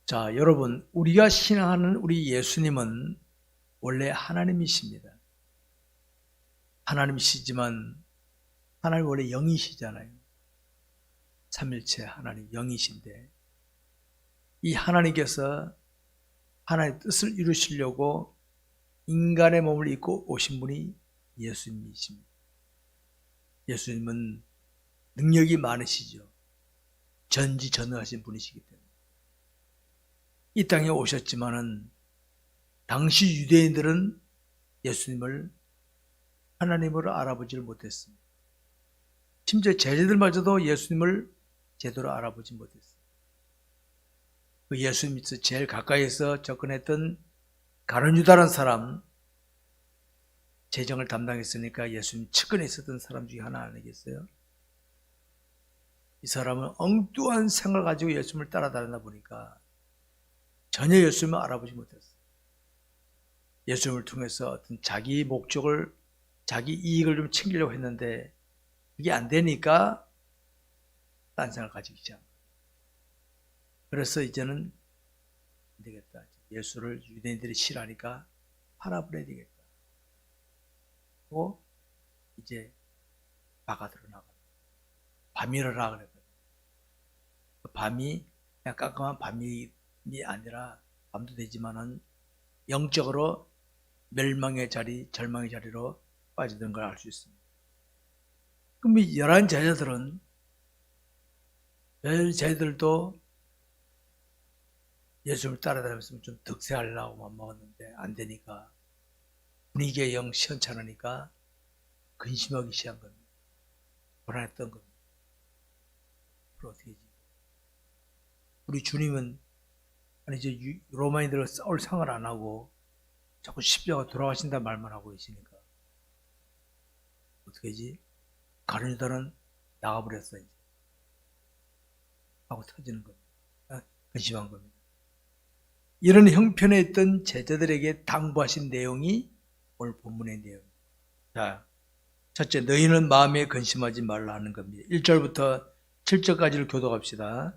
자, 여러분, 우리가 신앙하는 우리 예수님은 원래 하나님이십니다. 하나님이시지만 하나님 원래 영이시잖아요. 삼일체 하나님 영이신데 이 하나님께서 하나님의 뜻을 이루시려고 인간의 몸을 입고 오신 분이 예수님이십니다. 예수님은 능력이 많으시죠. 전지전능하신 분이시기 때문에 이 땅에 오셨지만은 당시 유대인들은 예수님을 하나님으로 알아보지를 못했습니다. 심지어 제자들마저도 예수님을 제대로 알아보지 못했습니다. 그 예수님께서 제일 가까이서 접근했던 가룟 유다라는 사람, 재정을 담당했으니까 예수님 측근에 있었던 사람 중에 하나 아니겠어요? 이 사람은 엉뚱한 생각을 가지고 예수님을 따라다니다 보니까 전혀 예수님을 알아보지 못했어요. 예수님을 통해서 어떤 자기 목적을, 자기 이익을 좀 챙기려고 했는데 그게 안 되니까 딴 생각을 가지기 시작한 거예요. 그래서 이제는 안 되겠다. 예수를 유대인들이 싫어하니까 팔아버려야 되겠다. 또 이제 바깥으로 나가. 밤이라 그랬거든요. 그 밤이 그냥 깜깜한 밤이 아니라 밤도 되지만은 영적으로 멸망의 자리, 절망의 자리로 빠지던 걸 알 수 있습니다. 그럼 이 11 제자들은 제자들도 예수님을 따라다니면서 좀 득세하려고만 먹었는데 안 되니까 분위기가 영 시원찮으니까 근심하기 시작한 겁니다. 불안했던 겁니다. 그럼 어떻게 하지? 우리 주님은 아니 이제 로마인들과 싸울 상을 안 하고 자꾸 십자가 돌아가신다 말만 하고 계시니까 어떻게 하지? 가룟 유다는 나가버렸어 이제 하고 터지는 겁니다. 근심한 겁니다. 이런 형편에 있던 제자들에게 당부하신 내용이 오늘 본문의 내용입니다. 자, 첫째, 너희는 마음에 근심하지 말라 하는 겁니다. 1절부터 7절까지를 교독합시다.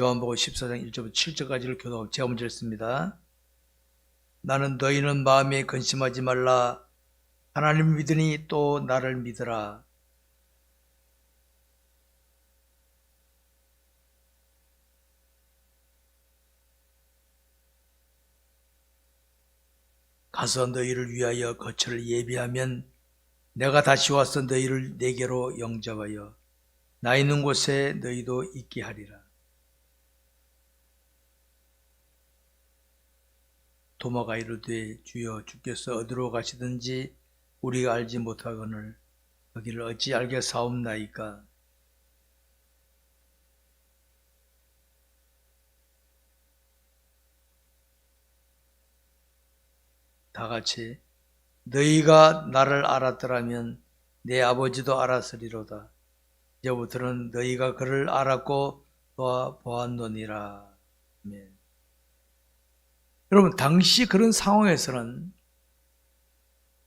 요한복음 14장 1절부터 7절까지를 교독하고 제가 먼저 읽습니다. 나는 너희는 마음에 근심하지 말라. 하나님을 믿으니 또 나를 믿으라. 가서 너희를 위하여 거처를 예비하면 내가 다시 와서 너희를 내게로 영접하여 나 있는 곳에 너희도 있게 하리라. 도마가 이르되 주여 주께서 어디로 가시든지 우리가 알지 못하거늘 거기를 어찌 알겠사옵나이까. 다같이 너희가 나를 알았더라면 내 아버지도 알았으리로다. 이제부터는 너희가 그를 알았고 보았노니라. 아멘. 여러분, 당시 그런 상황에서는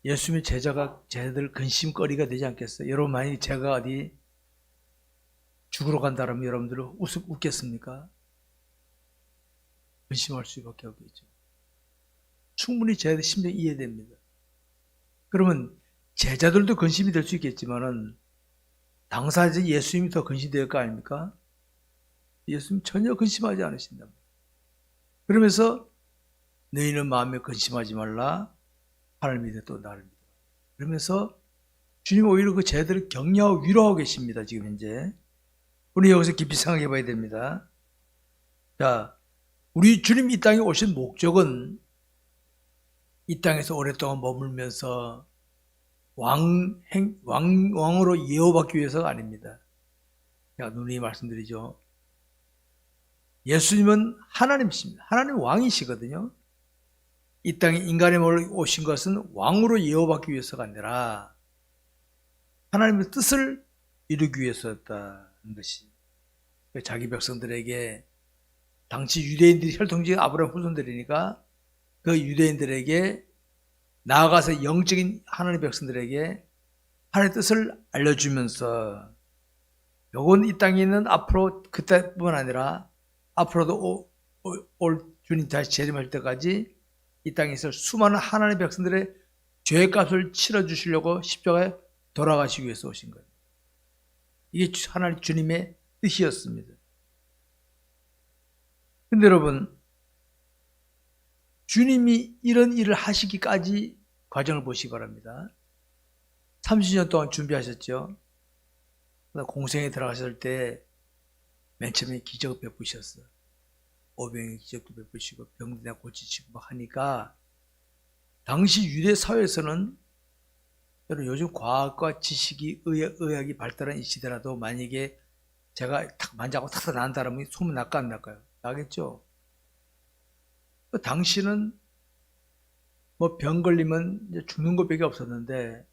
예수님의 제자들 근심거리가 되지 않겠어요? 여러분, 만약에 제가 어디 죽으러 간다면 여러분들 웃겠습니까? 근심할 수밖에 없겠죠. 충분히 제자들 심정 이해됩니다. 그러면 제자들도 근심이 될 수 있겠지만은 당사자 예수님이 더 근심될 거 아닙니까? 예수님 전혀 근심하지 않으신다. 그러면서 너희는 마음에 근심하지 말라. 하나님 믿어 또 나를 믿어. 그러면서 주님 오히려 그 제자들을 격려하고 위로하고 계십니다. 지금 현재. 우리 여기서 깊이 생각해 봐야 됩니다. 자, 우리 주님 이 땅에 오신 목적은 이 땅에서 오랫동안 머물면서 왕으로 예호받기 위해서가 아닙니다. 제가 누누이 말씀드리죠. 예수님은 하나님이십니다. 하나님 왕이시거든요. 이 땅에 인간의 몸을 오신 것은 왕으로 예호받기 위해서가 아니라 하나님의 뜻을 이루기 위해서였다는 것이 자기 백성들에게 당시 유대인들이 혈통적인 아브라함 후손들이니까 그 유대인들에게 나아가서 영적인 하나님의 백성들에게 하나님의 뜻을 알려주면서 요건 이 땅에 있는 앞으로 그때뿐만 아니라 앞으로도 올 주님 다시 재림할 때까지 이 땅에서 수많은 하나님의 백성들의 죄값을 치러주시려고 십자가에 돌아가시기 위해서 오신 거예요. 이게 하나님 주님의 뜻이었습니다. 근데 여러분, 주님이 이런 일을 하시기까지 과정을 보시기 바랍니다. 30년 동안 준비하셨죠. 공생에 들어가셨을 때 맨 처음에 기적을 베푸셨어요. 오병의 기적도 베푸시고 병든 애 고치시고 막 하니까 당시 유대 사회에서는 여러분 요즘 과학과 지식이 의학이 발달한 이 시대라도 만약에 제가 탁 만지고 탁 나는 사람이 소문 날까 안 날까요? 나겠죠. 당시는 뭐 병 걸리면 이제 죽는 것밖에 없었는데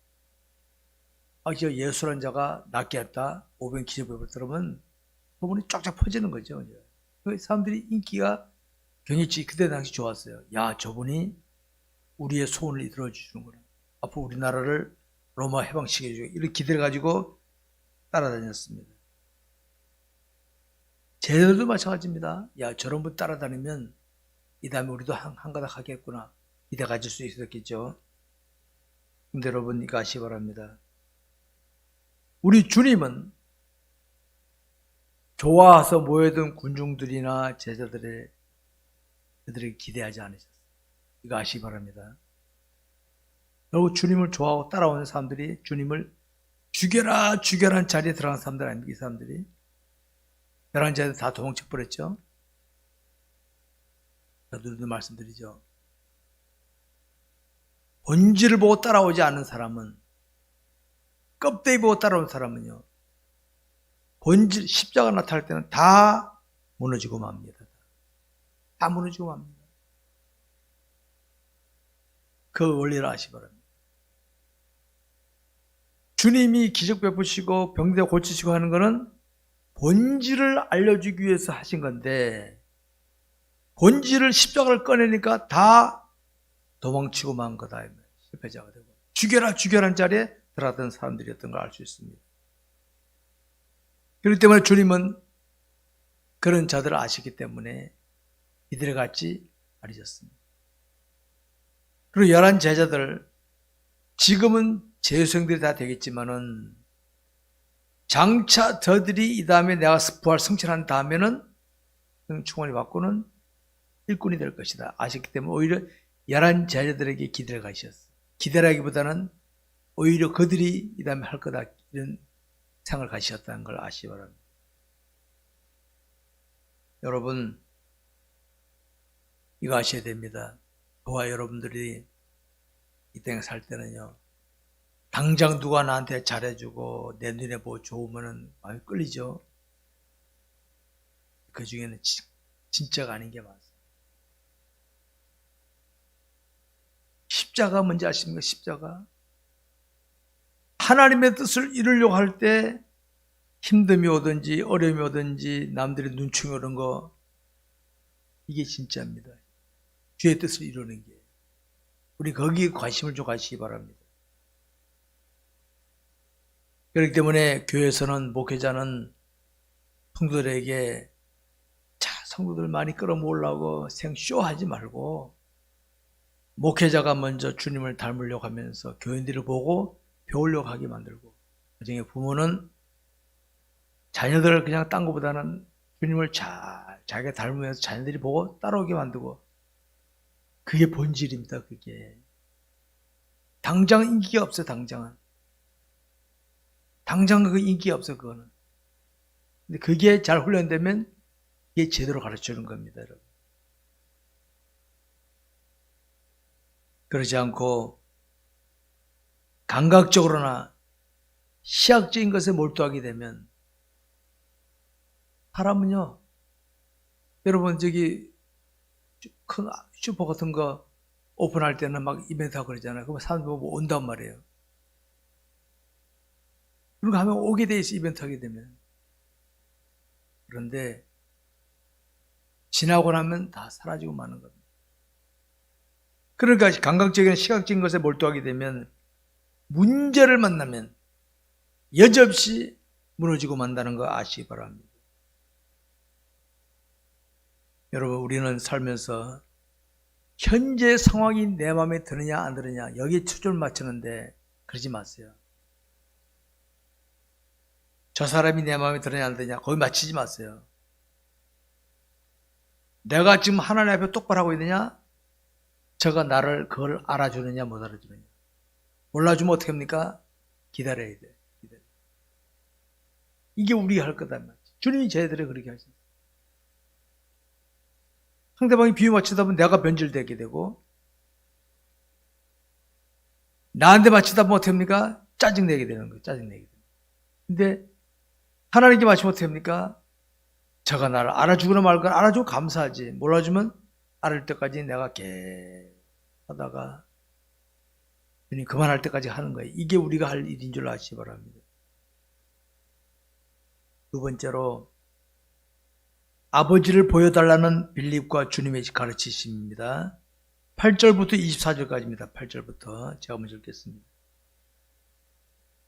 저 예수란 자가 낫게 했다. 오병 기적 베풀더라면 소문이 쫙쫙 퍼지는 거죠. 사람들이 인기가 경했지. 그때 당시 좋았어요. 야, 저분이 우리의 소원을 이끌어 주시는구나. 앞으로 우리나라를 로마 해방시켜주고 이런 기대를 가지고 따라다녔습니다. 제자들도 마찬가지입니다. 야, 저런 분 따라다니면 이 다음에 우리도 한 가닥 하겠구나. 기대 가질 수 있었겠죠. 근데 여러분 이거 아시기 바랍니다. 우리 주님은 좋아서 모여든 군중들이나 제자들에게 기대하지 않으셨어요. 이거 아시기 바랍니다. 여러분 주님을 좋아하고 따라오는 사람들이 주님을 죽여라 죽여라는 자리에 들어간 사람들 아닙니까? 이 사람들이 11제자들 다 도망쳐 버렸죠. 저들도 말씀드리죠. 본질을 보고 따라오지 않는 사람은, 껍데기 보고 따라오는 사람은요, 본질, 십자가 나타날 때는 다 무너지고 맙니다. 다 무너지고 맙니다. 그 원리를 아시기 바랍니다. 주님이 기적 베푸시고 병든 애 고치시고 하는 것은 본질을 알려주기 위해서 하신 건데, 본질을 십자가를 꺼내니까 다 도망치고 만 거다. 실패자가 되고. 죽여라 죽여라는 자리에 들어갔던 사람들이었던 걸 알 수 있습니다. 그렇기 때문에 주님은 그런 자들을 아시기 때문에 이들을 같이 아니셨습니다. 그리고 11 제자들, 지금은 재수생들이 다 되겠지만은 장차 저들이 이 다음에 내가 부활 성취한 다음에는 충만히 받고는 일꾼이 될 것이다 아셨기 때문에 오히려 11 제자들에게 기대를 가셨어요. 기대라기보다는 오히려 그들이 이 다음에 할 거다 이런 생각을 가지셨다는 걸 아시기 바랍니다. 여러분 이거 아셔야 됩니다. 저와 여러분들이 이 땅에 살 때는요, 당장 누가 나한테 잘해주고 내 눈에 뭐 좋으면 마음이 끌리죠. 그 중에는 진짜가 아닌 게 많습니다. 십자가 뭔지 아십니까? 십자가. 하나님의 뜻을 이루려고 할 때 힘듦이 오든지 어려움이 오든지 남들의 눈총이 오는 거, 이게 진짜입니다. 주의 뜻을 이루는 게. 우리 거기에 관심을 좀 가시기 바랍니다. 그렇기 때문에 교회에서는 목회자는 성도들에게 성도들 많이 끌어모으려고 생쇼하지 말고 목회자가 먼저 주님을 닮으려고 하면서 교인들을 보고 배우려고 하게 만들고, 나중에 부모는 자녀들을 그냥 딴 것보다는 주님을 자기가 닮으면서 자녀들이 보고 따라오게 만들고, 그게 본질입니다. 그게 당장 인기가 없어요. 당장 그 인기가 없어. 그거는. 근데 그게 잘 훈련되면 이게 제대로 가르쳐주는 겁니다. 여러분. 그러지 않고 감각적으로나 시각적인 것에 몰두하게 되면 사람은요, 여러분 저기 큰 슈퍼 같은 거 오픈할 때는 막 이벤트 하고 그러잖아요. 그러면 사람들 보고 온단 말이에요. 그러고 하면 오게 돼 있어, 이벤트 하게 되면. 그런데 지나고 나면 다 사라지고 마는 겁니다. 그러니까 감각적인 시각적인 것에 몰두하게 되면 문제를 만나면 여지없이 무너지고 만다는 거 아시기 바랍니다. 여러분, 우리는 살면서 현재 상황이 내 마음에 드느냐 안 드느냐 여기에 초점을 맞추는데 그러지 마세요. 저 사람이 내 마음에 드느냐 안 드느냐 거기 맞추지 마세요. 내가 지금 하나님 앞에 똑바로 하고 있느냐, 저가 나를 그걸 알아주느냐 못 알아주느냐. 몰라주면 어떻게 합니까? 기다려야 돼. 이게 우리가 할 거다 말이지. 주님이 저희들을 그렇게 하셨어요. 상대방이 비유 맞추다 보면 내가 변질되게 되고, 나한테 맞추다 보면 어떻게 합니까? 짜증내게 되는 거예요. 짜증내게 되는 거예요. 근데 하나님께 맞추면 어떻게 합니까? 저가 나를 알아주거나 말거나, 알아주고 감사하지. 몰라주면 알을 때까지 내가 계속 하다가 주님 그만할 때까지 하는 거예요. 이게 우리가 할 일인 줄 아시기 바랍니다. 두 번째로 아버지를 보여달라는 빌립과 주님의 가르치심입니다. 8절부터 24절까지입니다. 8절부터 제가 먼저 읽겠습니다.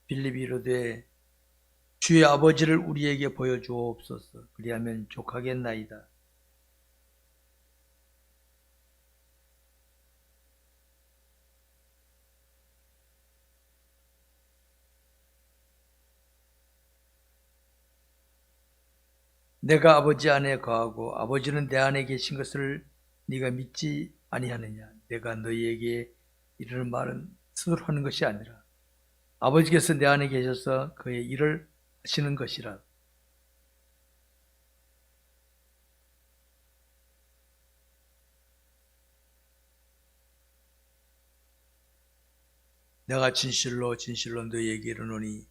빌립이 이르되 주의 아버지를 우리에게 보여주옵소서. 그리하면 족하겠나이다. 내가 아버지 안에 거하고 아버지는 내 안에 계신 것을 네가 믿지 아니하느냐. 내가 너희에게 이르는 말은 스스로 하는 것이 아니라 아버지께서 내 안에 계셔서 그의 일을 하시는 것이라. 내가 진실로 진실로 너희에게 이르노니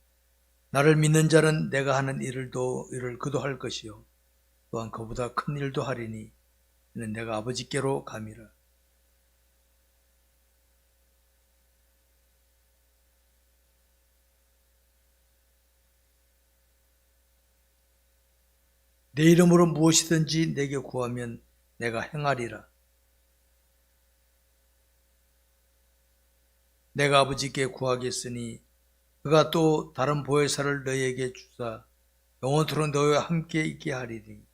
나를 믿는 자는 내가 하는 일을 그도 할 것이요 또한 그보다 큰 일도 하리니 이는 내가 아버지께로 감이라. 내 이름으로 무엇이든지 내게 구하면 내가 행하리라. 내가 아버지께 구하겠으니 그가 또 다른 보혜사를 너희에게 주사 영원토록 너희와 함께 있게 하리니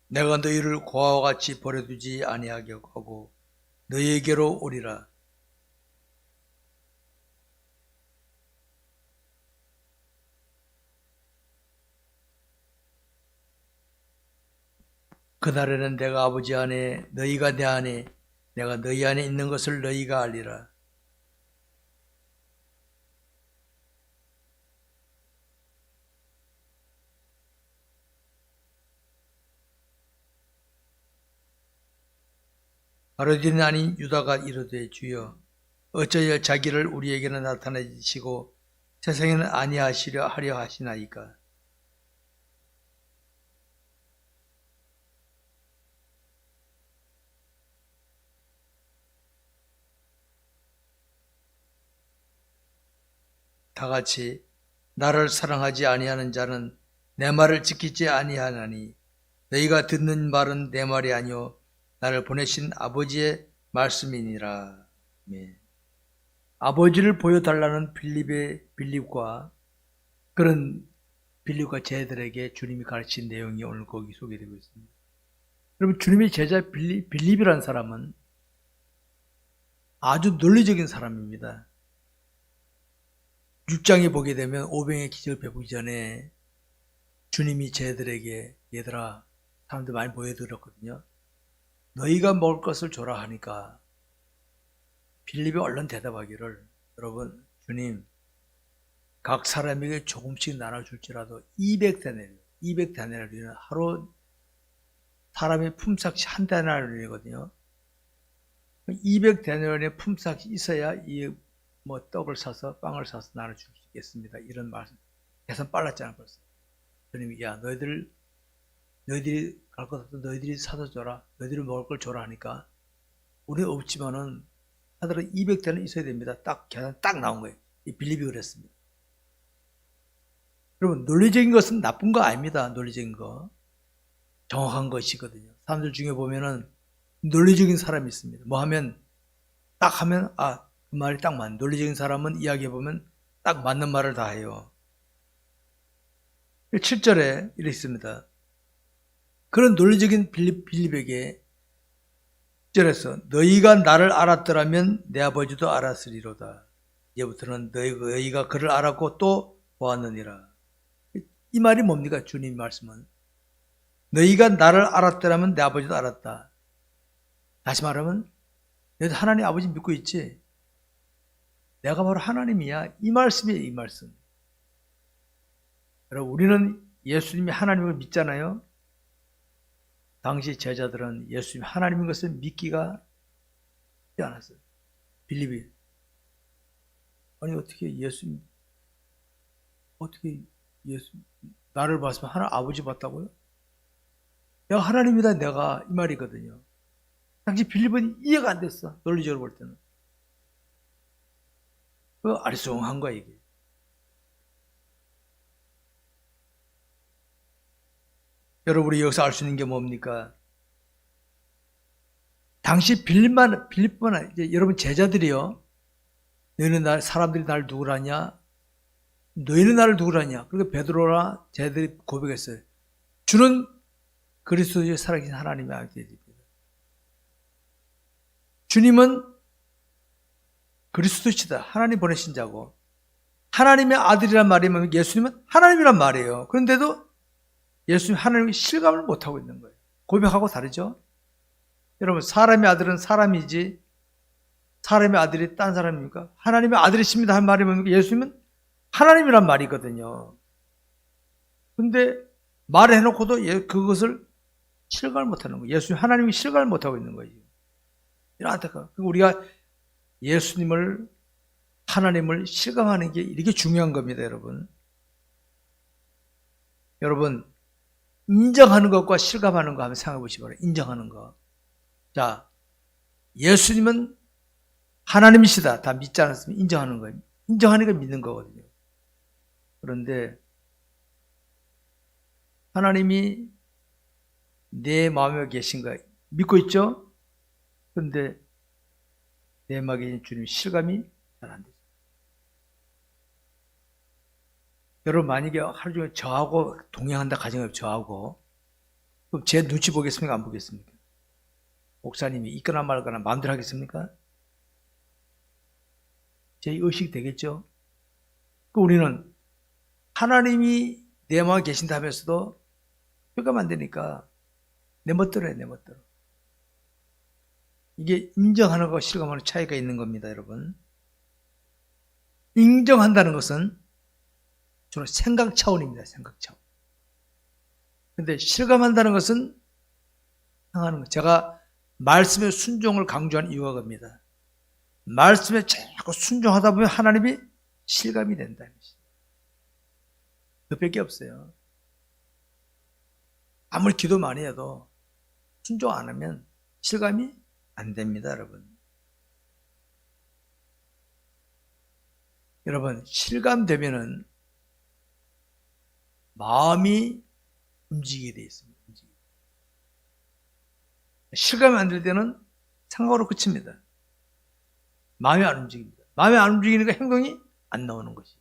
내가 너희를 고아와 같이 버려두지 아니하게 하고 너희에게로 오리라. 그날에는 내가 아버지 안에 너희가 내 안에 내가 너희 안에 있는 것을 너희가 알리라. 바로디는 아닌 유다가 이르되 주여 어찌하여 자기를 우리에게는 나타내시고 세상에는 아니하시려 하려 하시나이까. 다같이 나를 사랑하지 아니하는 자는 내 말을 지키지 아니하나니 너희가 듣는 말은 내 말이 아니요 나를 보내신 아버지의 말씀이니라. 아버지를 보여달라는 빌립과 그런 빌립과 제자들에게 주님이 가르친 내용이 오늘 거기 소개되고 있습니다. 여러분, 주님의 제자 빌립이라는 사람은 아주 논리적인 사람입니다. 6장에 보게 되면 오병의 기적을 베푸기 전에 주님이 제자들에게 얘들아 사람들 많이 보여드렸거든요. 너희가 먹을 것을 줘라 하니까 빌립이 얼른 대답하기를 여러분 주님 각 사람에게 조금씩 나눠줄지라도 200데나리온은 하루 사람의 품삯이 한 데나리온이거든요. 200데나리온의 품삯이 있어야 이 떡을 사서 빵을 사서 나눠줄 수 있겠습니다. 이런 말씀. 계산 빨랐잖아 벌써. 주님이 야 너희들이 갈 것 없어 너희들이 사서 줘라. 너희들이 먹을 걸 줘라 하니까 우리는 없지만은 하더라도 200대는 있어야 됩니다. 딱 계산 딱 나온 거예요. 이 빌립이 그랬습니다. 여러분 논리적인 것은 나쁜 거 아닙니다. 논리적인 거. 정확한 것이거든요. 사람들 중에 보면은 논리적인 사람이 있습니다. 뭐 하면 딱 하면 그 말이 딱 맞는. 논리적인 사람은 이야기해 보면 딱 맞는 말을 다 해요. 7절에 이렇게 있습니다. 그런 논리적인 빌립에게 7절에서 너희가 나를 알았더라면 내 아버지도 알았으리로다. 이제부터는 너희가 그를 알았고 또 보았느니라. 이 말이 뭡니까? 주님 말씀은 너희가 나를 알았더라면 내 아버지도 알았다. 다시 말하면 너희도 하나님 아버지 믿고 있지? 내가 바로 하나님이야. 이 말씀이에요. 이 말씀. 여러분, 우리는 예수님이 하나님을 믿잖아요. 당시 제자들은 예수님이 하나님인 것을 믿기가 쉽지 않았어요. 빌립이 아니 어떻게 예수 나를 봤으면 하나 아버지 봤다고요? 내가 하나님이다 내가 이 말이거든요. 당시 빌립은 이해가 안 됐어. 논리적으로 볼 때는. 그 아리송한 거야 이게. 여러분이 여기서 알 수 있는 게 뭡니까? 당시 빌립뿐만 아니라 여러분 제자들이요. 너희는 사람들이 나를 누구라냐? 너희는 나를 누구라냐? 그러니까 베드로나 제자들이 고백했어요. 주는 그리스도의 살아계신 하나님의 아들입니다. 주님은 그리스도시다. 하나님 보내신 자고 하나님의 아들이란 말이면 예수님은 하나님이란 말이에요. 그런데도 예수님 하나님의 실감을 못하고 있는 거예요. 고백하고 다르죠? 여러분 사람의 아들은 사람이지 사람의 아들이 딴 사람입니까? 하나님의 아들이십니다 한 말이 뭡니까? 예수님은 하나님이란 말이거든요. 근데 말을 해놓고도 그것을 실감을 못하는 거예요. 예수님 하나님이 실감을 못하고 있는 거예요. 이런 안타까워. 우리가 예수님을 하나님을 실감하는 게 이렇게 중요한 겁니다. 여러분 인정하는 것과 실감하는 거 한번 생각해 보시기 바랍니다. 인정하는 거. 자, 예수님은 하나님이시다. 다 믿지 않았으면 인정하는 거예요. 인정하니까 믿는 거거든요. 그런데 하나님이 내 마음에 계신가 믿고 있죠? 그런데 내 마음에 계신 주님 실감이 잘 안 되죠. 여러분 만약에 하루 종일 저하고 동행한다 가정을 저하고 그럼 제 눈치 보겠습니까? 안 보겠습니까? 목사님이 있거나 말거나 마음대로 하겠습니까? 제 의식이 되겠죠? 우리는 하나님이 내 마음에 계신다면서도 표가 안 되니까 내 멋대로 해, 내 멋대로. 이게 인정하는 것과 실감하는 차이가 있는 겁니다, 여러분. 인정한다는 것은 저는 생각 차원입니다, 생각 차원. 근데 실감한다는 것은 행하는 것. 제가 말씀의 순종을 강조한 이유가 겁니다. 말씀에 자꾸 순종하다 보면 하나님이 실감이 된다는 것입니다. 그밖에 없어요. 아무리 기도 많이 해도 순종 안 하면 실감이 안 됩니다, 여러분. 여러분, 실감되면은 마음이 움직이게 되어 있습니다. 실감이 안 될 때는 생각으로 그칩니다. 마음이 안 움직입니다. 마음이 안 움직이니까 행동이 안 나오는 것이.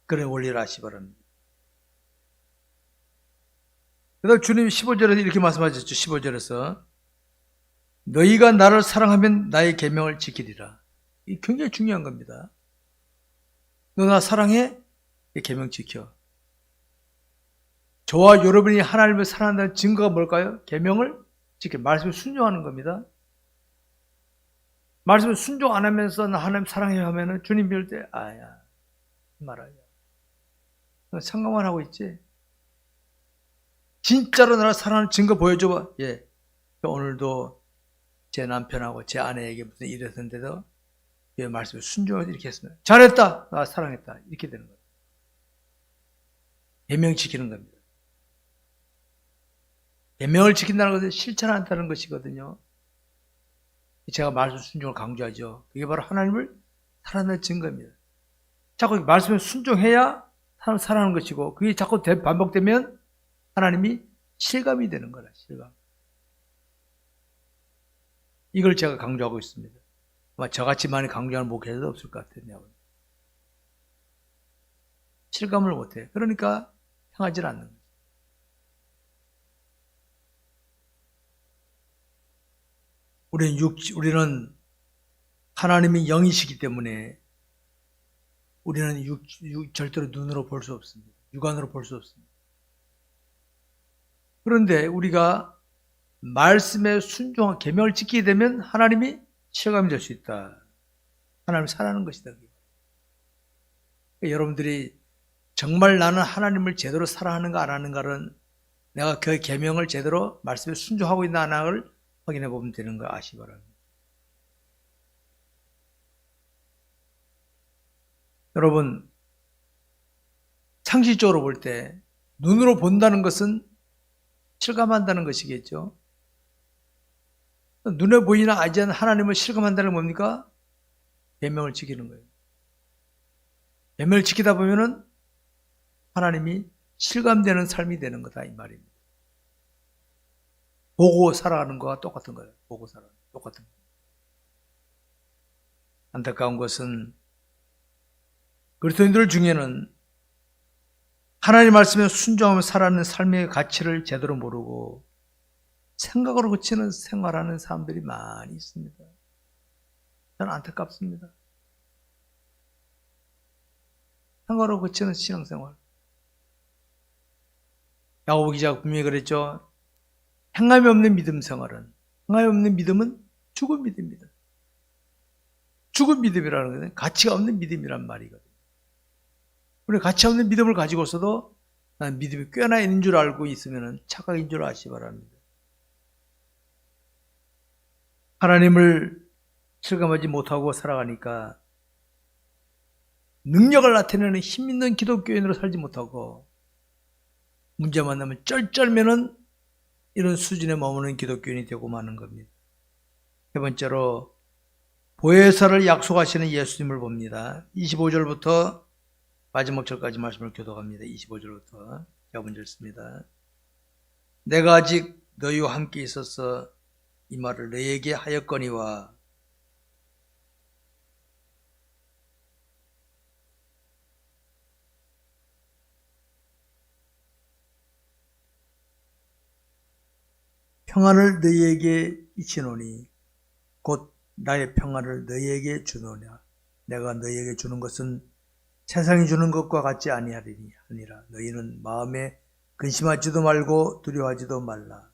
그런 원리를 아시기 바랍니다. 그 다음 주님 15절에서 이렇게 말씀하셨죠. 15절에서 너희가 나를 사랑하면 나의 계명을 지키리라. 이 굉장히 중요한 겁니다. 너 나 사랑해? 이 계명 지켜. 저와 여러분이 하나님을 사랑한다는 증거가 뭘까요? 계명을 지켜. 말씀에 순종하는 겁니다. 말씀에 순종 안 하면서 나 하나님 사랑해요 하면은 주님 뵐 때 아야 말아요. 상관만 하고 있지. 진짜로 나를 사랑하는 증거 보여줘봐. 예, 오늘도 제 남편하고 제 아내에게 무슨 일이 있었는데도 예, 말씀에 순종해서 이렇게 했습니다. 잘했다. 나 사랑했다. 이렇게 되는 거예요. 계명 지키는 겁니다. 계명을 지킨다는 것은 실천한다는 것이거든요. 제가 말씀 순종을 강조하죠. 그게 바로 하나님을 사랑하는 증거입니다. 자꾸 말씀에 순종해야 사랑하는 것이고 그게 자꾸 반복되면 하나님이 실감이 되는 거라, 실감. 이걸 제가 강조하고 있습니다. 아마 저같이 많이 강조하는 목회자도 없을 것 같아요. 실감을 못해. 그러니까 행하지 않는 거죠. 우리는 하나님이 영이시기 때문에 우리는 절대로 눈으로 볼 수 없습니다. 육안으로 볼 수 없습니다. 그런데 우리가 말씀에 순종한 계명을 지키게 되면 하나님이 실감이 될 수 있다. 하나님이 사랑하는 것이다. 여러분들이 정말 나는 하나님을 제대로 사랑하는가 안 하는가는 내가 그 계명을 제대로 말씀에 순종하고 있나 안 하는가를 확인해 보면 되는 거 아시기 바랍니다. 여러분, 상식적으로 볼 때 눈으로 본다는 것은 실감한다는 것이겠죠. 눈에 보이나 알지 않는 하나님을 실감한다는 건 뭡니까? 계명을 지키는 거예요. 계명을 지키다 보면은 하나님이 실감되는 삶이 되는 거다 이 말입니다. 보고 살아가는 거와 똑같은 거예요. 보고 살아가는 거 똑같은 거예요. 안타까운 것은 그리스도인들 중에는 하나님 말씀에 순종하며 살아가는 삶의 가치를 제대로 모르고 생각으로 그치는 생활하는 사람들이 많이 있습니다. 저는 안타깝습니다. 생각으로 그치는 신앙생활. 야고보 기자가 분명히 그랬죠. 행함이 없는 믿음 생활은, 행함이 없는 믿음은 죽은 믿음입니다. 죽은 믿음이라는 것은 가치가 없는 믿음이란 말이거든요. 우리 가치 없는 믿음을 가지고서도 난 믿음이 꽤나 있는 줄 알고 있으면 착각인 줄 아시기 바랍니다. 하나님을 실감하지 못하고 살아가니까 능력을 나타내는 힘 있는 기독교인으로 살지 못하고 문제 만나면 쩔쩔매는 이런 수준에 머무는 기독교인이 되고 마는 겁니다. 세 번째로 보혜사를 약속하시는 예수님을 봅니다. 25절부터 마지막 절까지 말씀을 교독합니다. 25절부터 제가 먼저 읽습니다. 내가 아직 너희와 함께 있어서 이 말을 너희에게 하였거니와 평안을 너희에게 이치노니 곧 나의 평안을 너희에게 주노냐. 내가 너희에게 주는 것은 세상이 주는 것과 같지 아니하리니라. 너희는 마음에 근심하지도 말고 두려워하지도 말라.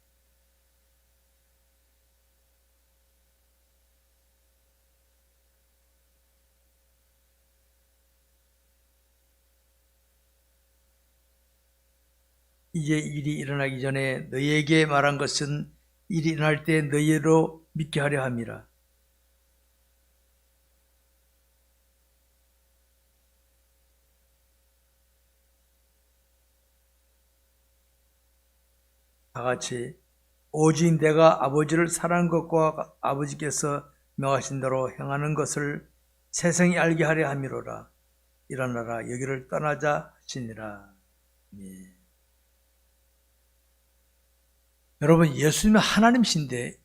이제 일이 일어나기 전에 너희에게 말한 것은 일이 일어날 때 너희로 믿게 하려 함이라. 다 같이 오직 내가 아버지를 사랑하는 것과 아버지께서 명하신 대로 행하는 것을 세상이 알게 하려 함이로라. 일어나라 여기를 떠나자 하시니라. 예. 여러분, 예수님은 하나님이신데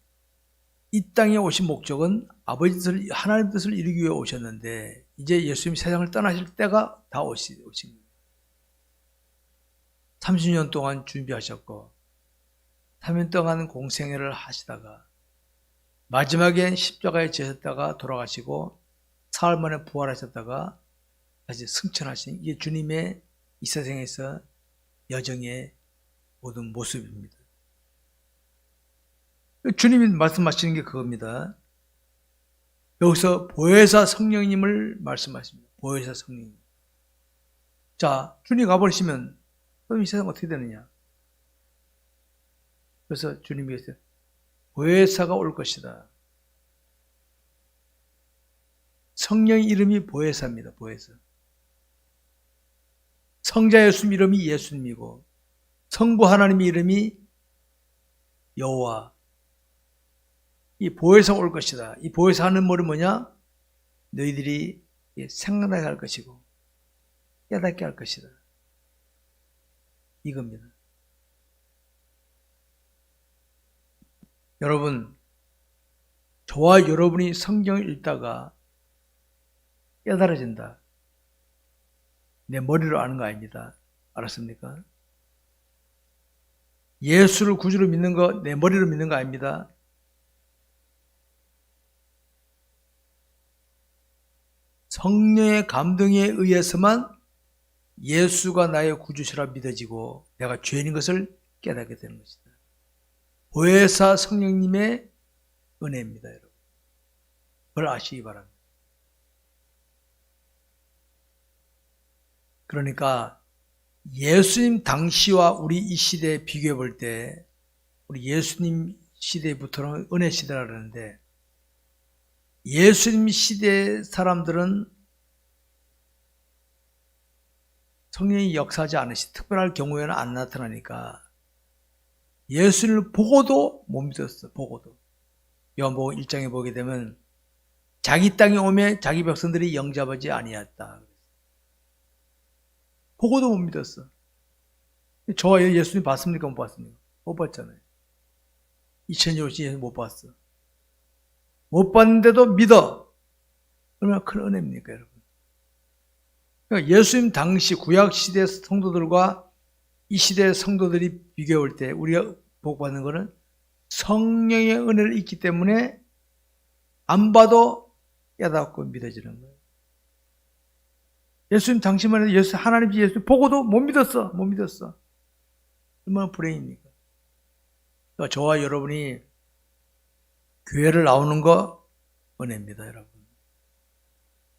이 땅에 오신 목적은 아버지 뜻을, 하나님 뜻을 이루기 위해 오셨는데 이제 예수님이 세상을 떠나실 때가 다 오신 거예요. 30년 동안 준비하셨고 3년 동안 공생애를 하시다가 마지막엔 십자가에 지셨다가 돌아가시고 사흘 만에 부활하셨다가 다시 승천하신 이게 주님의 이 세상에서 여정의 모든 모습입니다. 주님이 말씀하시는 게 그겁니다. 여기서 보혜사 성령님을 말씀하십니다. 보혜사 성령님. 자, 주님 가버리시면 그럼 이 세상 어떻게 되느냐? 그래서 주님이 그랬어요. 보혜사가 올 것이다. 성령의 이름이 보혜사입니다. 보혜사. 성자 예수님 이름이 예수님이고 성부 하나님의 이름이 여호와. 이 보혜사가 올 것이다. 이 보혜사 하는 말은 뭐냐? 너희들이 생각나게 할 것이고 깨닫게 할 것이다. 이겁니다. 여러분, 저와 여러분이 성경을 읽다가 깨달아진다. 내 머리로 아는 거 아닙니다. 알았습니까? 예수를 구주로 믿는 거 내 머리로 믿는 거 아닙니다. 성령의 감동에 의해서만 예수가 나의 구주시라 믿어지고 내가 죄인인 것을 깨닫게 되는 것이다. 보혜사 성령님의 은혜입니다, 여러분. 그걸 아시기 바랍니다. 그러니까 예수님 당시와 우리 이 시대에 비교해 볼 때 우리 예수님 시대부터는 은혜 시대라 그러는데 예수님 시대 사람들은 성령이 역사하지 않으시 특별할 경우에는 안 나타나니까 예수님을 보고도 못 믿었어. 보고도. 요한복음 1장에 보게 되면 자기 땅에 오매 자기 백성들이 영접하지 아니했다. 보고도 못 믿었어. 저와 예수님 봤습니까? 못 봤습니까? 못 봤잖아요. 2000년 오신 못 봤어. 못 봤는데도 믿어. 얼마나 큰 은혜입니까, 여러분? 그러니까 예수님 당시 구약시대 성도들과 이 시대 성도들이 비교해 볼 때 우리가 복받는 것은 성령의 은혜를 있기 때문에 안 봐도 깨닫고 믿어지는 거예요. 예수님 당시만 해도 하나님 예수 보고도 못 믿었어. 못 믿었어. 얼마나 불행입니까? 그러니까 저와 여러분이 교회를 나오는 거 은혜입니다, 여러분.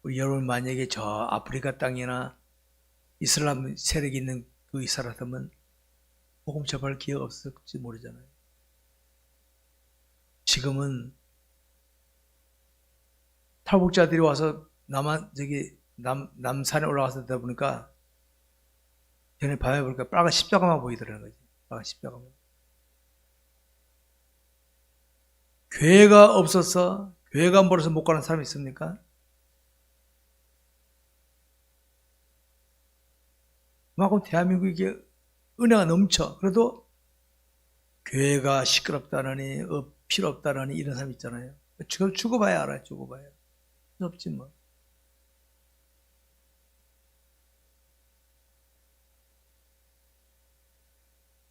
우리 여러분 만약에 저 아프리카 땅이나 이슬람 세력이 있는 그 이스라엘이면 복음 접할 기회가 없을지 모르잖아요. 지금은 탈북자들이 와서 남산에 올라가서 되다 보니까 전에 밤에 보니까 빨간 십자가만 보이더라는 거지. 빨간 십자가만. 교회가 없어서 교회가 멀어서 못 가는 사람이 있습니까? 그만큼 대한민국에 은혜가 넘쳐. 그래도 교회가 시끄럽다느니 필요 없다느니 이런 사람 있잖아요. 죽어봐야 알아요. 죽어봐야. 없지 뭐.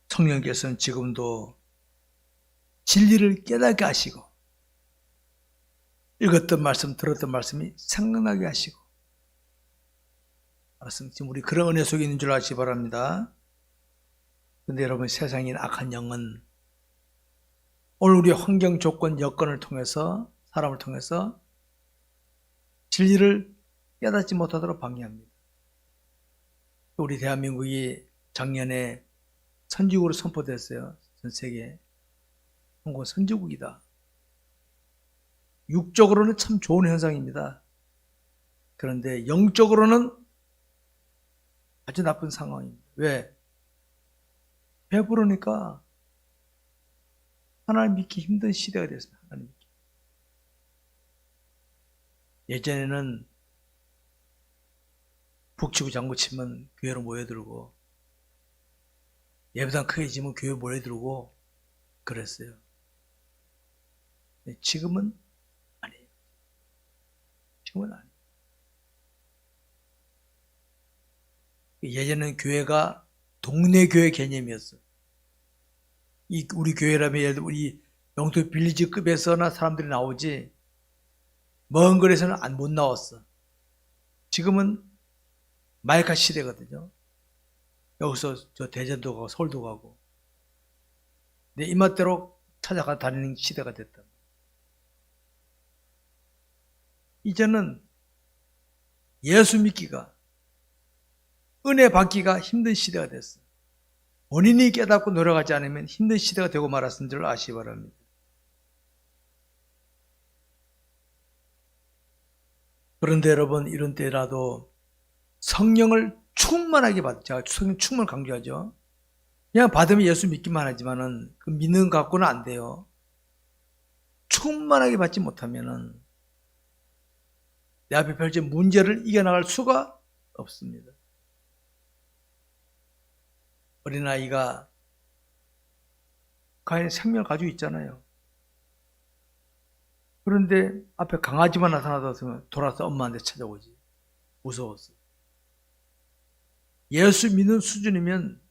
성령께서는 지금도 진리를 깨닫게 하시고 읽었던 말씀 들었던 말씀이 생각나게 하시고 알았습니다. 지금 우리 그런 은혜 속에 있는 줄 아시기 바랍니다. 그런데 여러분 세상에 악한 영은 오늘 우리 환경 조건 여건을 통해서 사람을 통해서 진리를 깨닫지 못하도록 방해합니다. 우리 대한민국이 작년에 선지국으로 선포됐어요. 전 세계에. 한국은 선지국이다. 육적으로는 참 좋은 현상입니다. 그런데 영적으로는 아주 나쁜 상황입니다. 왜? 배부르니까 하나님 믿기 힘든 시대가 됐습니다. 하나님 믿기. 예전에는 북치고 장구치면 교회로 모여들고 예배당 크게 지면 교회 모여들고 그랬어요. 지금은 아니에요. 지금은 아니에요. 예전에는 교회가 동네 교회 개념이었어. 우리 교회라면 예를 들어 우리 영토 빌리지급에서나 사람들이 나오지 먼 거리에서는 못 나왔어. 지금은 마이카 시대거든요. 여기서 저 대전도 가고 서울도 가고 내 입맛대로 찾아가 다니는 시대가 됐다. 이제는 예수 믿기가 은혜 받기가 힘든 시대가 됐어. 본인이 깨닫고 노력하지 않으면 힘든 시대가 되고 말았은 줄 아시기 바랍니다. 그런데 여러분 이런 때라도 성령을 충만하게 제가 성령 충만을 강조하죠. 그냥 받으면 예수 믿기만 하지만은 그 믿는 것 갖고는 안 돼요. 충만하게 받지 못하면은 내 앞에 펼친 문제를 이겨나갈 수가 없습니다. 어린아이가 가인의 생명을 가지고 있잖아요. 그런데 앞에 강아지만 나타나서 돌아서 엄마한테 찾아오지. 무서웠어. 예수 믿는 수준이면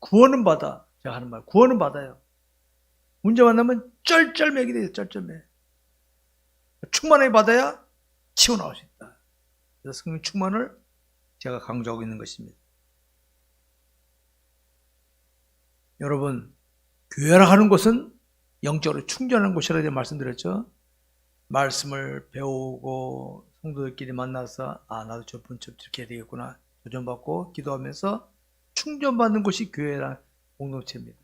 구원은 받아. 제가 하는 말, 구원은 받아요. 문제 만나면 쩔쩔매게 돼요, 쩔쩔매. 충만하게 받아야 치고 나올 수 있다. 그래서 성령 충만을 제가 강조하고 있는 것입니다. 여러분, 교회라 하는 곳은 영적으로 충전하는 곳이라고 말씀드렸죠. 말씀을 배우고 성도들끼리 만나서 나도 저분처럼 이렇게 해야 되겠구나. 도전받고 기도하면서 충전받는 곳이 교회라는 공동체입니다.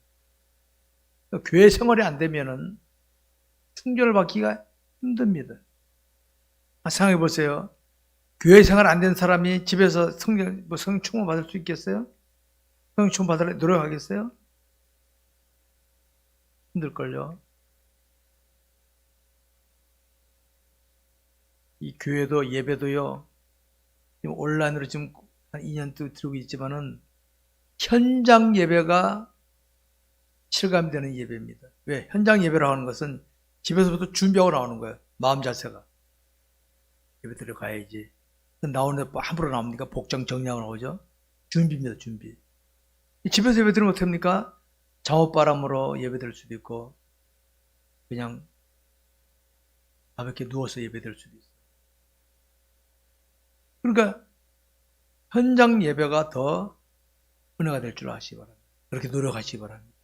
교회 생활이 안 되면은 충전을 받기가 힘듭니다. 생각해 보세요. 교회 생활 안 된 사람이 집에서 성령 충만 받을 수 있겠어요? 성령 충만 받으려 노력하겠어요? 힘들걸요. 이 교회도 예배도요, 지금 온라인으로 지금 한 2년 드리고 있지만은 현장 예배가 실감되는 예배입니다. 왜? 현장 예배라고 하는 것은 집에서부터 준비하고 나오는 거예요. 마음 자세가. 예배 들어가야지. 나오는데 함부로 나옵니까? 복장 정리하고 나오죠? 준비입니다, 준비. 집에서 예배 드리면 어떡합니까? 잠옷바람으로 예배 드릴 수도 있고, 그냥 가볍게 누워서 예배 드릴 수도 있어요. 그러니까, 현장 예배가 더 은혜가 될 줄 아시기 바랍니다. 그렇게 노력하시기 바랍니다.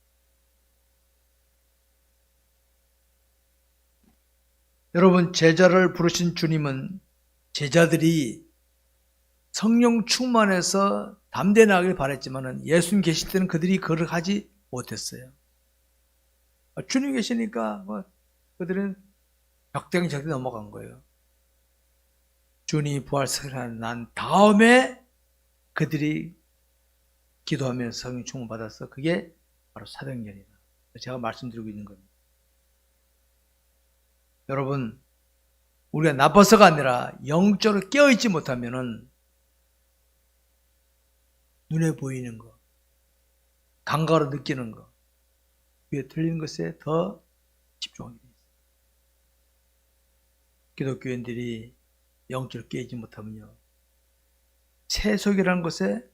여러분, 제자를 부르신 주님은 제자들이 성령 충만해서 담대 나가길 바랬지만은 예수님 계실 때는 그들이 그걸 하지 못했어요. 주님 계시니까 그들은 적당히 넘어간 거예요. 주님이 부활을 난 다음에 그들이 기도하면서 성령 충만 받아서 그게 바로 사도행전이다. 제가 말씀드리고 있는 겁니다. 여러분, 우리가 나빠서가 아니라 영적으로 깨어있지 못하면은 눈에 보이는 거, 감각으로 느끼는 거, 귀에 들리는 것에 더 집중하게 돼 있어요. 기독교인들이 영적으로 깨어있지 못하면요, 세속이라는 것에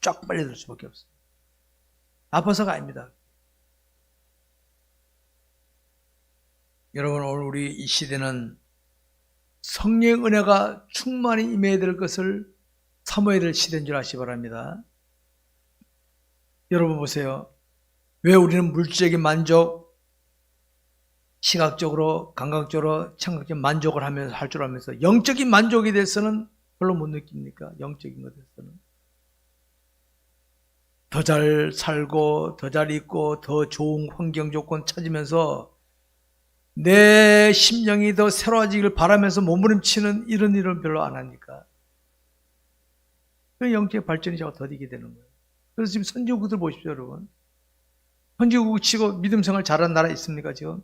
쫙 빨려들 수밖에 없어요. 나빠서가 아닙니다. 여러분, 오늘 우리 이 시대는 성령 은혜가 충만히 임해야 될 것을 사모해야 될 시대인 줄 아시기 바랍니다. 여러분 보세요. 왜 우리는 물질적인 만족, 시각적으로, 감각적으로, 청각적인 만족을 하면서 할 줄 알면서 영적인 만족에 대해서는 별로 못 느낍니까? 영적인 것에 대해서는. 더 잘 살고, 더 잘 있고, 더 좋은 환경 조건 찾으면서 내 심령이 더 새로워지길 바라면서 몸부림치는 이런 일은 별로 안 하니까. 그 영적 발전이 자꾸 더디게 되는 거예요. 그래서 지금 선진국들 보십시오, 여러분. 선진국 치고 믿음 생활 잘하는 나라 있습니까, 지금?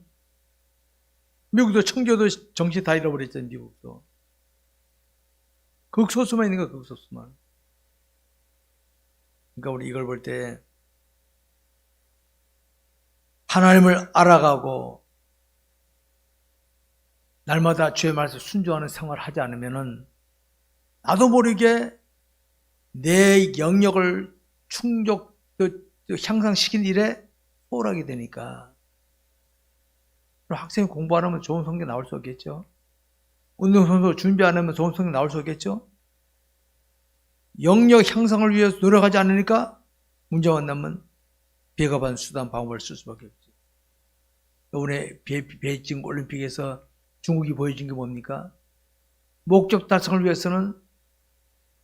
미국도 청교도 정신 다 잃어버렸잖아요, 미국도. 극소수만 있는 거야, 극소수만. 그러니까 우리 이걸 볼 때 하나님을 알아가고 날마다 주의 말씀 순종하는 생활을 하지 않으면은 나도 모르게 내 영역을 향상시킨 일에 소홀하게 되니까 학생이 공부 안 하면 좋은 성적 나올 수 없겠죠. 운동선수 준비 안 하면 좋은 성적 나올 수 없겠죠. 영역 향상을 위해서 노력하지 않으니까 문제 만나면 비겁한 수단 방법을 쓸 수밖에 없죠. 이번에 베이징 올림픽에서 중국이 보여준 게 뭡니까? 목적 달성을 위해서는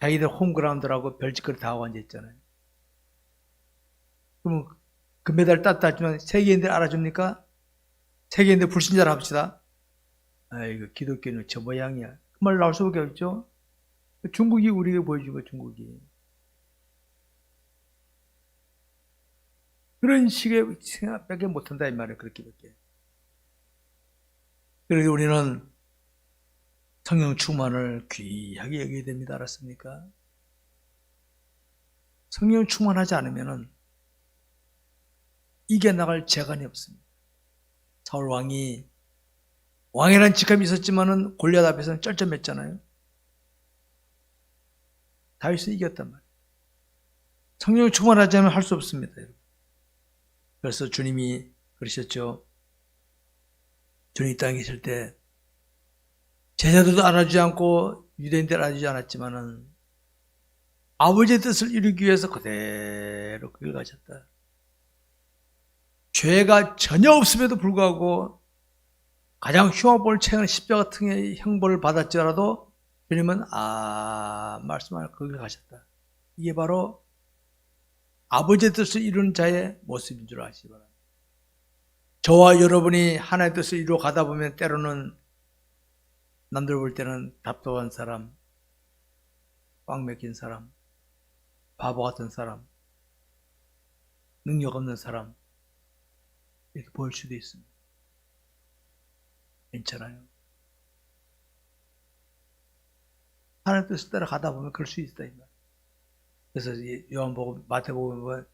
자기들 홈그라운드라고 별짓거리 다 하고 앉아있잖아요. 그러면 금메달 땄다 하지만 세계인들 알아줍니까? 세계인들 불신자라 합시다. 아이고, 기독교는 저 모양이야. 그 말 나올 수밖에 없죠. 중국이 우리에게 보여준 거, 중국이. 그런 식의 생각밖에 못한다, 이 말이에요. 그렇게밖에. 그래서 우리는 성령 충만을 귀하게 여겨야 됩니다. 알았습니까? 성령 충만하지 않으면은 이겨나갈 재간이 없습니다. 사울 왕이 왕이라는 직함이 있었지만은 골리앗 앞에서는 쩔쩔맸잖아요. 다윗은 이겼단 말이에요. 성령 충만하지 않으면 할 수 없습니다. 그래서 주님이 그러셨죠. 주님 이 땅에 계실 때 제자들도 알아주지 않고 유대인들 알아주지 않았지만은 아버지의 뜻을 이루기 위해서 그대로 그 길 가셨다. 죄가 전혀 없음에도 불구하고 가장 흉악범을 채우는 십자가 같은 형벌을 받았지라도 주님은 말씀하여 그 길 가셨다. 이게 바로 아버지의 뜻을 이루는 자의 모습인 줄 아시기 바랍니다. 저와 여러분이 하나님의 뜻을 이루어 가다 보면 때로는 남들 볼 때는 답답한 사람, 꽉 맥힌 사람, 바보 같은 사람, 능력 없는 사람 이렇게 보일 수도 있습니다. 괜찮아요. 하나님의 뜻을 따라 가다 보면 그럴 수 있다. 그래서 요한복음, 마태복음 보면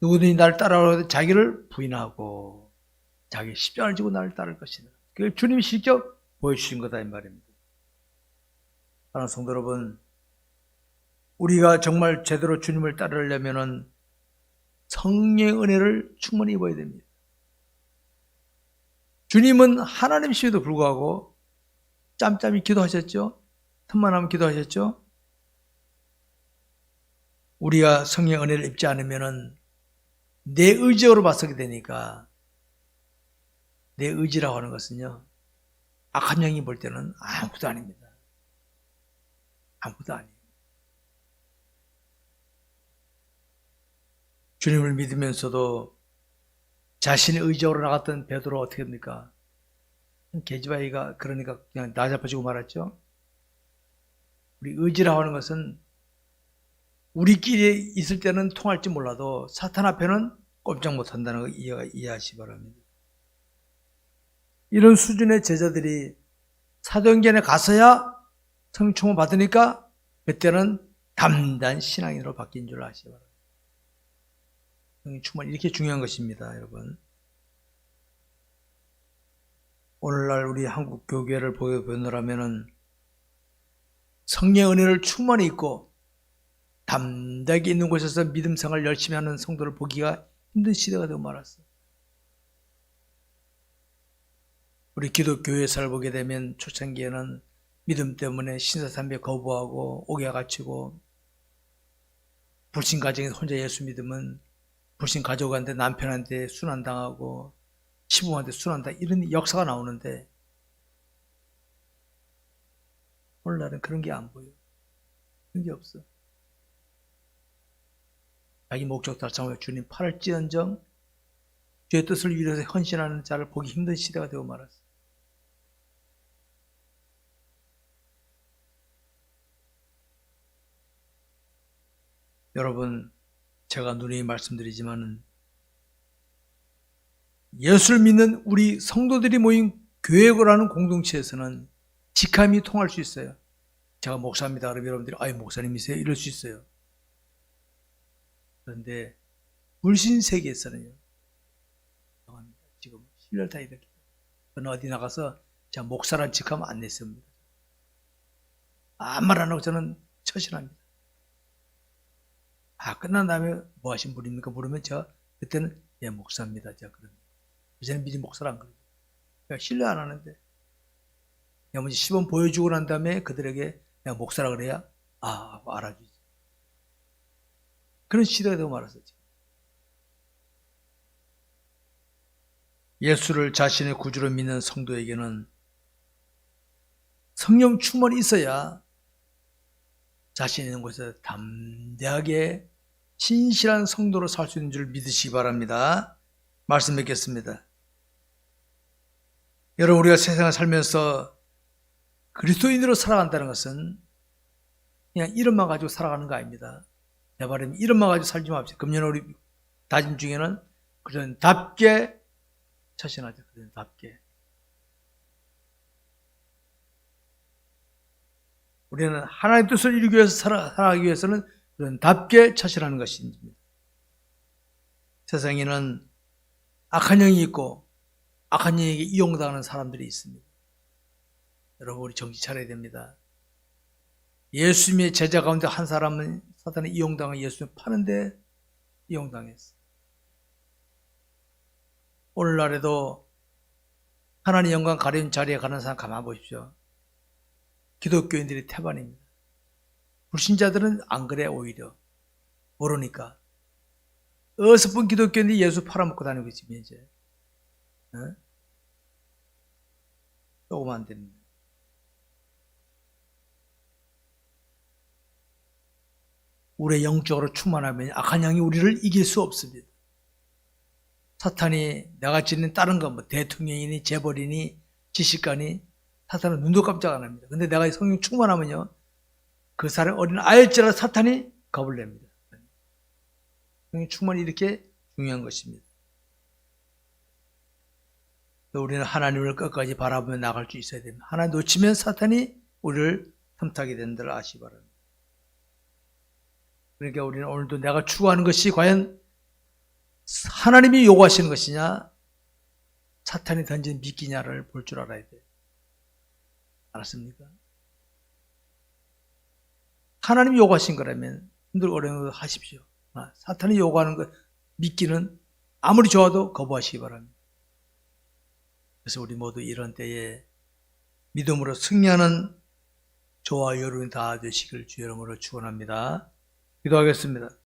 누구든지 나를 따라오려고 자기를 부인하고 자기 십자가를 지고 나를 따를 것이다. 그걸 주님이 직접 보여주신 거다 이 말입니다. 사랑하는 성도 여러분, 우리가 정말 제대로 주님을 따르려면은 성령의 은혜를 충분히 입어야 됩니다. 주님은 하나님이심에도 불구하고 짬짬이 기도하셨죠? 틈만 하면 기도하셨죠? 우리가 성령의 은혜를 입지 않으면은 내 의지로 맞서게 되니까 내 의지라고 하는 것은요, 악한 영이 볼 때는 아무것도 아닙니다. 아무것도 아니에요. 주님을 믿으면서도 자신의 의지로 나갔던 베드로 어떻게 됩니까? 계집아이가 그러니까 그냥 나잡아주고 말았죠. 우리 의지라고 하는 것은 우리끼리 있을 때는 통할지 몰라도 사탄 앞에는 꼼짝 못한다는 거 이해하시기 바랍니다. 이런 수준의 제자들이 사도행전에 가서야 성충을 받으니까 그때는 담대한 신앙인으로 바뀐 줄 아시기 바랍니다. 충만 이렇게 중요한 것입니다, 여러분. 오늘날 우리 한국 교회를 보느라면은 성령의 은혜를 충만히 입고 담대하게 있는 곳에서 믿음 생활을 열심히 하는 성도를 보기가 힘든 시대가 되고 말았어요. 우리 기독교회 살 보게 되면 초창기에는 믿음 때문에 신사삼배 거부하고 옥에 갇히고 불신 가정에서 혼자 예수 믿으면 불신 가족한테 남편한테 순환당하고 시부모한테 순환당 이런 역사가 나오는데 오늘날은 그런 게 안 보여. 그런 게 없어. 자기 목적 달성하여 주님 팔을 찌언정 주의 뜻을 위해서 헌신하는 자를 보기 힘든 시대가 되고 말았어. 여러분, 제가 누누이 말씀드리지만은 예수를 믿는 우리 성도들이 모인 교회라는 공동체에서는 직함이 통할 수 있어요. 제가 목사입니다. 그러면 여러분들이 아이 목사님이세요? 이럴 수 있어요. 그런데 불신 세계에서는요. 지금 신뢰를 다 이렇게. 저는 어디 나가서 제가 목사란 직함 안 냈습니다. 아무 말 안 하고 저는 처신합니다. 끝난 다음에 뭐 하신 분입니까? 물으면 제가 그때는 예 목사입니다. 제가 그럽니다. 이제는 미리 목사란 그러죠. 그러니까 신뢰 안 하는데 그냥 먼저 시범 보여주고 난 다음에 그들에게 내가 목사라 그래야 알아주지. 그런 시대가 되고 말았어요. 예수를 자신의 구주로 믿는 성도에게는 성령 충만이 있어야 자신 있는 곳에서 담대하게 신실한 성도로 살 수 있는 줄 믿으시기 바랍니다. 말씀 뵙겠습니다. 여러분, 우리가 세상을 살면서 그리스도인으로 살아간다는 것은 그냥 이름만 가지고 살아가는 거 아닙니다. 내 말은 이름만 가지고 살지 맙시다. 금년 우리 다짐 중에는 그런 답게 처신하자. 그런 답게. 우리는 하나님의 뜻을 이루기 위해서 살아가기 위해서는 그런 답게 처신하는 것입니다. 세상에는 악한 영이 있고 악한 영에게 이용당하는 사람들이 있습니다. 여러분, 우리 정신 차려야 됩니다. 예수님의 제자 가운데 한 사람은 사탄에 이용당한 예수님 파는데 이용당했어. 오늘날에도 하나님 영광 가린 자리에 가는 사람 가만 보십시오. 기독교인들이 태반입니다. 불신자들은 안 그래. 오히려 모르니까. 어설픈 기독교인들이 예수 팔아먹고 다니고 있으면 이제 조금 안 됩니다. 우리의 영적으로 충만하면 악한 영이 우리를 이길 수 없습니다. 사탄이 내가 지닌 다른 거, 뭐 대통령이니 재벌이니 지식가니, 사탄은 눈도 깜짝 안 합니다. 근데 내가 성령 충만하면요, 그 사람 어린 아이일지라도 사탄이 겁을 냅니다. 성령 충만이 이렇게 중요한 것입니다. 우리는 하나님을 끝까지 바라보며 나갈 수 있어야 됩니다. 하나 놓치면 사탄이 우리를 틈타게 된다를 아시기 바랍니다. 그러니까 우리는 오늘도 내가 추구하는 것이 과연 하나님이 요구하시는 것이냐, 사탄이 던진 미끼냐를 볼 줄 알아야 돼요. 알았습니까? 하나님이 요구하신 거라면 힘들 어려운 거 하십시오. 사탄이 요구하는 것, 미끼는 아무리 좋아도 거부하시기 바랍니다. 그래서 우리 모두 이런 때에 믿음으로 승리하는 저와 여러분이 다 되시길 주의 이름으로 축원합니다. 기도하겠습니다.